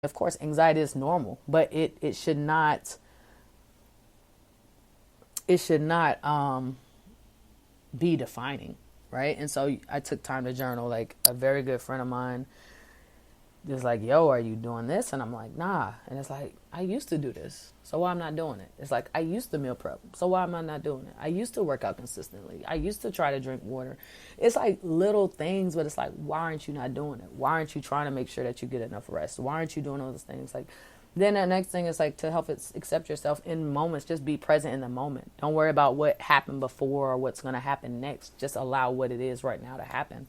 Of course, anxiety is normal, but it should not, be defining, right? And so I took time to journal. Like a very good friend of mine is like, yo, are you doing this? And I'm like, nah. And it's like, I used to do this, so why I'm not doing it? It's like, I used to meal prep, so why am I not doing it? I used to work out consistently. I used to try to drink water. It's like little things, but it's like, why aren't you not doing it? Why aren't you trying to make sure that you get enough rest? Why aren't you doing all those things? Like, then the next thing is like to help it accept yourself in moments. Just be present in the moment. Don't worry about what happened before or what's going to happen next. Just allow what it is right now to happen.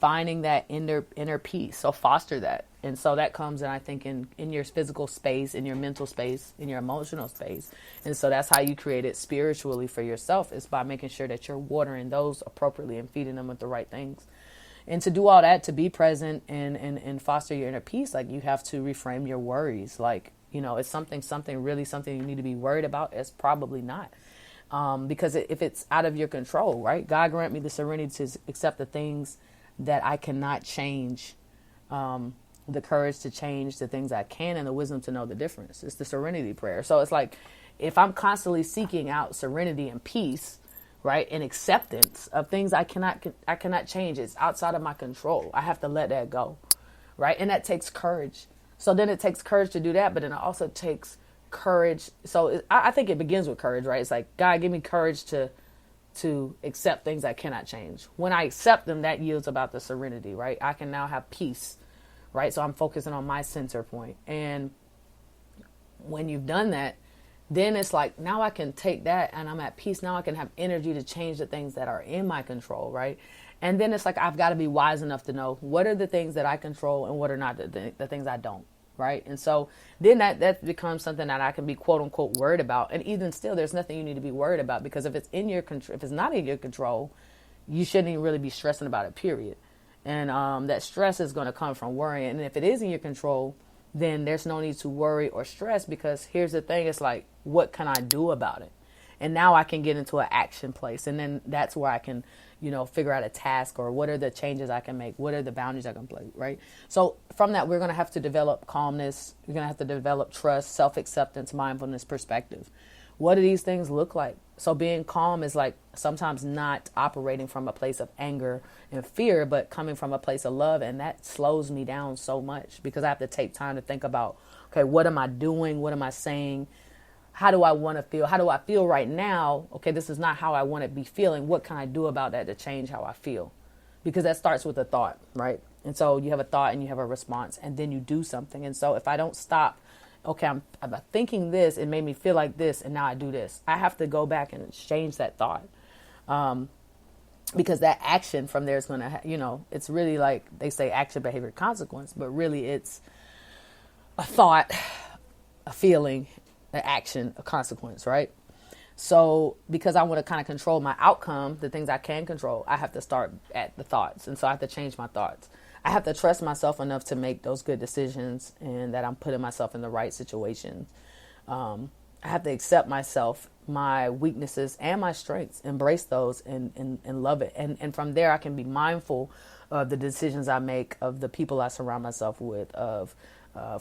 Finding that inner peace. So foster that. And so that comes in, I think, in your physical space, in your mental space, in your emotional space. And so that's how you create it spiritually for yourself, is by making sure that you're watering those appropriately and feeding them with the right things. And to do all that, to be present and foster your inner peace, like you have to reframe your worries. Like, it's something you need to be worried about. It's probably not. Because if it's out of your control, right? God grant me the serenity to accept the things that I cannot change, the courage to change the things I can, and the wisdom to know the difference. It's the serenity prayer. So it's like, if I'm constantly seeking out serenity and peace, right, and acceptance of things I cannot change, it's outside of my control, I have to let that go, right? And that takes courage. So then it takes courage to do that, but then it also takes courage. So I think it begins with courage, right? It's like, God, give me courage to accept things I cannot change. When I accept them, that yields about the serenity, right? I can now have peace, right? So I'm focusing on my center point. And when you've done that, then it's like, now I can take that and I'm at peace. Now I can have energy to change the things that are in my control, right? And then it's like, I've got to be wise enough to know what are the things that I control and what are not the things I don't, right? And so then that becomes something that I can be quote unquote worried about. And even still, there's nothing you need to be worried about, because if it's in your control, if it's not in your control, you shouldn't even really be stressing about it, period. And that stress is going to come from worrying. And if it is in your control, then there's no need to worry or stress, because here's the thing. It's like, what can I do about it? And now I can get into an action place. And then that's where I can, figure out a task, or what are the changes I can make? What are the boundaries I can play, right? So from that, we're going to have to develop calmness. We're going to have to develop trust, self-acceptance, mindfulness, perspective. What do these things look like? So being calm is like sometimes not operating from a place of anger and fear, but coming from a place of love. And that slows me down so much, because I have to take time to think about, okay, what am I doing? What am I saying? How do I want to feel? How do I feel right now? Okay, this is not how I want to be feeling. What can I do about that to change how I feel? Because that starts with a thought, right? And so you have a thought and you have a response, and then you do something. And so if I don't stop, okay, I'm thinking this, it made me feel like this, and now I do this. I have to go back and change that thought. Because that action from there is going to, it's really like they say action, behavior, consequence, but really it's a thought, a feeling, an action, a consequence, right? So because I want to kind of control my outcome, the things I can control, I have to start at the thoughts. And so I have to change my thoughts. I have to trust myself enough to make those good decisions, and that I'm putting myself in the right situations. I have to accept myself, my weaknesses and my strengths, embrace those and love it. And from there, I can be mindful of the decisions I make, of the people I surround myself with, of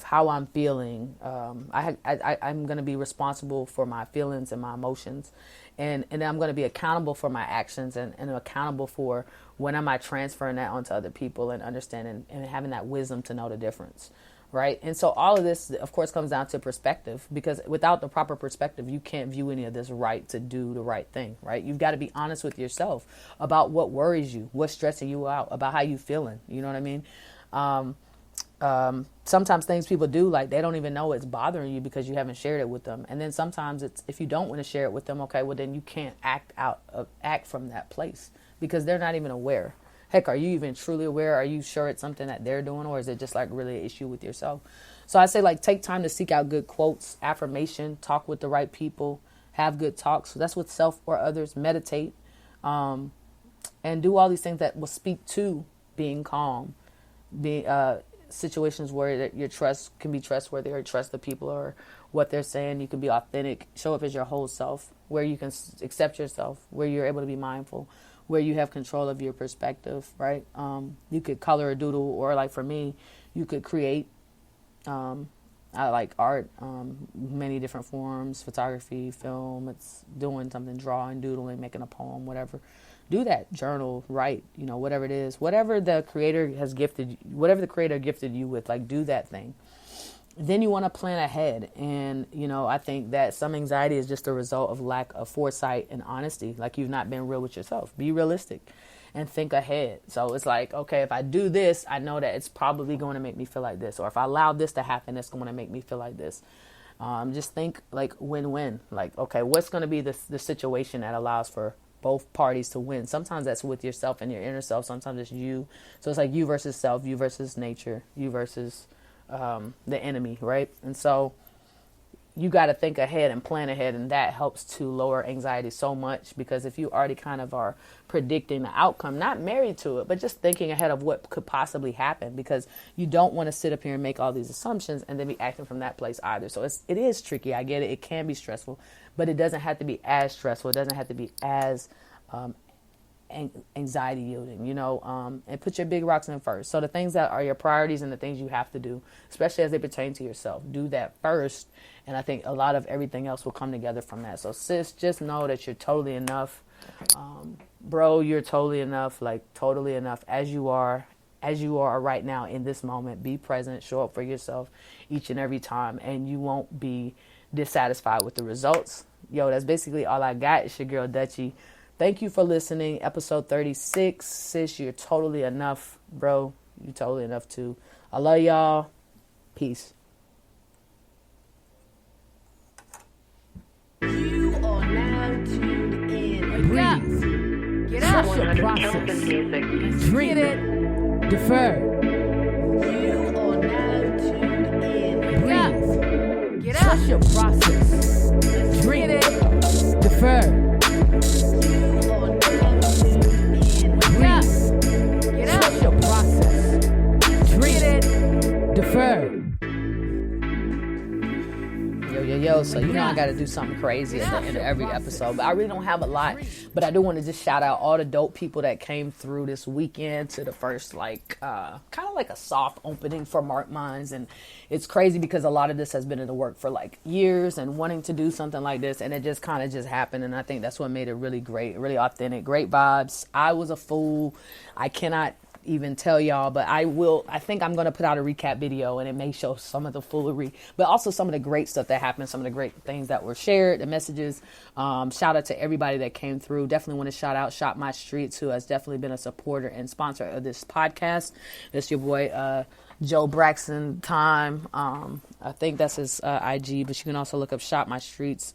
how I'm feeling. I'm going to be responsible for my feelings and my emotions. And I'm going to be accountable for my actions, and accountable for when am I transferring that onto other people, and understanding and having that wisdom to know the difference. Right. And so all of this, of course, comes down to perspective, because without the proper perspective, you can't view any of this right to do the right thing. Right. You've got to be honest with yourself about what worries you, what's stressing you out, about how you feeling. You know what I mean? Sometimes things people do, like they don't even know it's bothering you because you haven't shared it with them. And then sometimes it's, if you don't want to share it with them, okay, well then you can't act from that place, because they're not even aware. Heck, are you even truly aware? Are you sure it's something that they're doing, or is it just like really an issue with yourself? So I say, like, take time to seek out good quotes, affirmation, talk with the right people, have good talks. So that's with self or others, meditate, and do all these things that will speak to being calm, situations where your trust can be trustworthy, or trust the people or what they're saying. You can be authentic, show up as your whole self, where you can accept yourself, where you're able to be mindful, where you have control of your perspective, right? You could color or doodle, or like for me, you could create, I like art, many different forms, photography, film. It's doing something, drawing, doodling, making a poem, whatever. Do that. Journal, write, whatever it is. Whatever the creator gifted you with, like, do that thing. Then you want to plan ahead. And, I think that some anxiety is just a result of lack of foresight and honesty. Like, you've not been real with yourself. Be realistic and think ahead. So it's like, okay, if I do this, I know that it's probably going to make me feel like this. Or if I allow this to happen, it's going to make me feel like this. Just think like win-win. Like, okay, what's going to be the situation that allows for both parties to win? Sometimes that's with yourself and your inner self. Sometimes it's you. So it's like you versus self, you versus nature, you versus the enemy, right? And so you got to think ahead and plan ahead, and that helps to lower anxiety so much, because if you already kind of are predicting the outcome, not married to it, but just thinking ahead of what could possibly happen, because you don't want to sit up here and make all these assumptions and then be acting from that place either. So it is tricky. I get it. It can be stressful, but it doesn't have to be as stressful. It doesn't have to be as anxiety yielding, and put your big rocks in first. So the things that are your priorities and the things you have to do, especially as they pertain to yourself, do that first. And I think a lot of everything else will come together from that. So sis, just know that you're totally enough. Bro, you're totally enough, like totally enough as you are right now in this moment. Be present, show up for yourself each and every time, and you won't be dissatisfied with the results. Yo, that's basically all I got. It's your girl Dutchi. Thank you for listening. Episode 36. Sis, you're totally enough. Bro, you're totally enough too. I love y'all. Peace. You are now tuned in. Breathe. Get up. Trust your process. Dream it. Defer. You are now tuned in. Breathe. Get up. Trust your process. Dream it. Defer. Yo, so I got to do something crazy at the end of every episode, but I really don't have a lot. But I do want to just shout out all the dope people that came through this weekend to the first, kind of like a soft opening for Mark Minds. And it's crazy because a lot of this has been in the work for like years and wanting to do something like this, and it just kind of just happened. And I think that's what made it really great, really authentic, great vibes. I was a fool. I cannot even tell y'all, but I think I'm going to put out a recap video, and it may show some of the foolery, but also some of the great stuff that happened, some of the great things that were shared, the messages. Shout out to everybody that came through. Definitely want to shout out Shop My Streets, who has definitely been a supporter and sponsor of this podcast. That's your boy, Joe Braxton Time. I think that's his IG, but you can also look up Shop My Streets.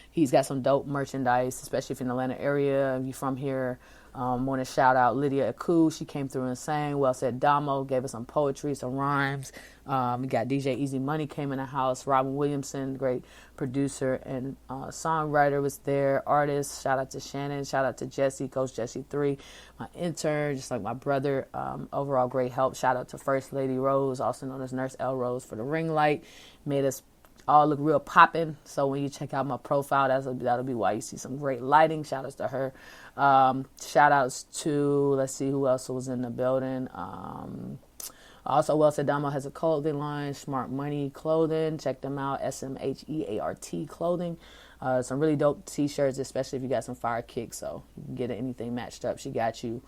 He's got some dope merchandise, especially if you're in the Atlanta area, if you're from here. Want to shout out Lydia Aku. She came through and sang. Well Said Damo gave us some poetry, some rhymes. We got DJ Easy Money came in the house. Robin Williamson, great producer and songwriter, was there. Artist, shout out to Shannon. Shout out to Jesse, Coach Jesse 3, my intern, just like my brother. Overall great help. Shout out to First Lady Rose, also known as Nurse L Rose, for the ring light. Made us all look real popping. So when you check out my profile, that'll be why you see some great lighting. Shout outs to her. Shout outs to, let's see who else was in the building. Also, Well Said Damo has a clothing line, Smart Money Clothing. Check them out, SMHEART Clothing. Some really dope t-shirts, especially if you got some fire kicks, so you can get anything matched up. She got you.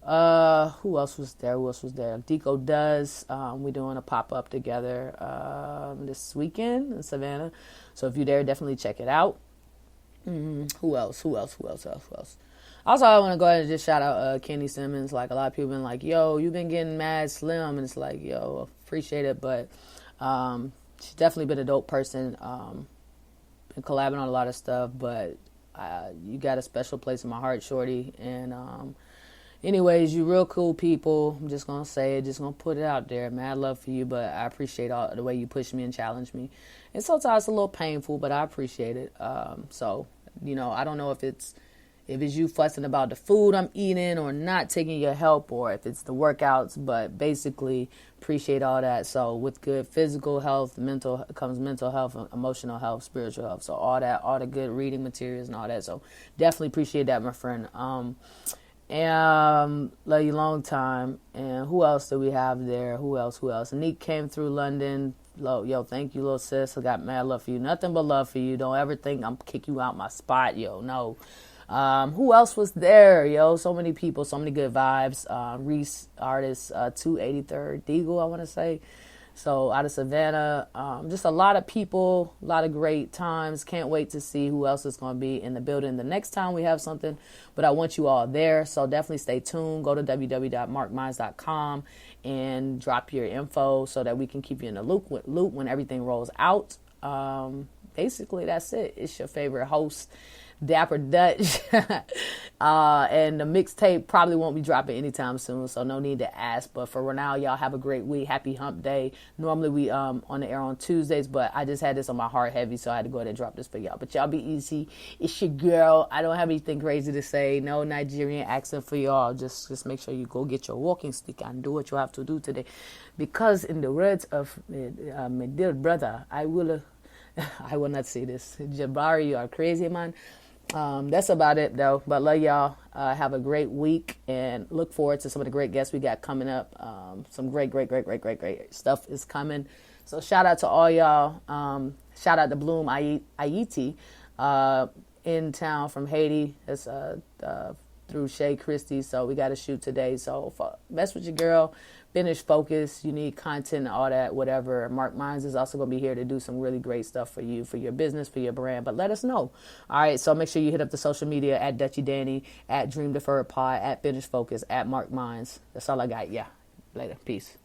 Who else was there? Deco Does. We're doing a pop-up together this weekend in Savannah. So if you're there, definitely check it out. Who else? Also, I want to go ahead and just shout out Kenny Simmons. Like, a lot of people been like, yo, you've been getting mad slim. And it's like, yo, appreciate it. But she's definitely been a dope person. Been collabing on a lot of stuff. But you got a special place in my heart, shorty. And anyways, you real cool people. I'm just going to say it. Just going to put it out there. Mad love for you. But I appreciate all the way you push me and challenge me. And sometimes it's a little painful, but I appreciate it. So, I don't know if it's you fussing about the food I'm eating or not taking your help, or if it's the workouts, but basically appreciate all that. So with good physical health, comes mental health, emotional health, spiritual health. So all the good reading materials and all that. So definitely appreciate that, my friend. And love you long time. And who else do we have there? Who else? Neek came through London. Yo, thank you, little sis. I got mad love for you. Nothing but love for you. Don't ever think I'm kick you out my spot, yo. No. Who else was there, yo? So many people, so many good vibes. Reese, artist, 283rd Deagle, I want to say. So out of Savannah, just a lot of people, a lot of great times. Can't wait to see who else is going to be in the building the next time we have something. But I want you all there, so definitely stay tuned. Go to www.markminds.com and drop your info so that we can keep you in the loop when everything rolls out. Basically, that's it. It's your favorite host, Dapper Dutch. And the mixtape probably won't be dropping anytime soon, so no need to ask. But for now, y'all have a great week. Happy hump day. Normally we on the air on Tuesdays, but I just had this on my heart heavy, so I had to go ahead and drop this for y'all. But y'all be easy. It's your girl. I don't have anything crazy to say. No Nigerian accent for y'all. Just make sure you go get your walking stick and do what you have to do today, because in the words of my dear brother, I will not say this. Jabari, you are crazy, man. That's about it, though. But love y'all. Have a great week and look forward to some of the great guests we got coming up. Some great stuff is coming. So shout out to all y'all. Shout out to Bloom Ayiti in town from Haiti. That's through Shay Christie. So we got to shoot today. So mess with your girl. Finish focus. You need content, all that, whatever. Mark Minds is also going to be here to do some really great stuff for you, for your business, for your brand. But let us know. All right. So make sure you hit up the social media at Dutchi Danny, at Dream Deferred Pod, at Finish Focus, at Mark Minds. That's all I got. Yeah. Later. Peace.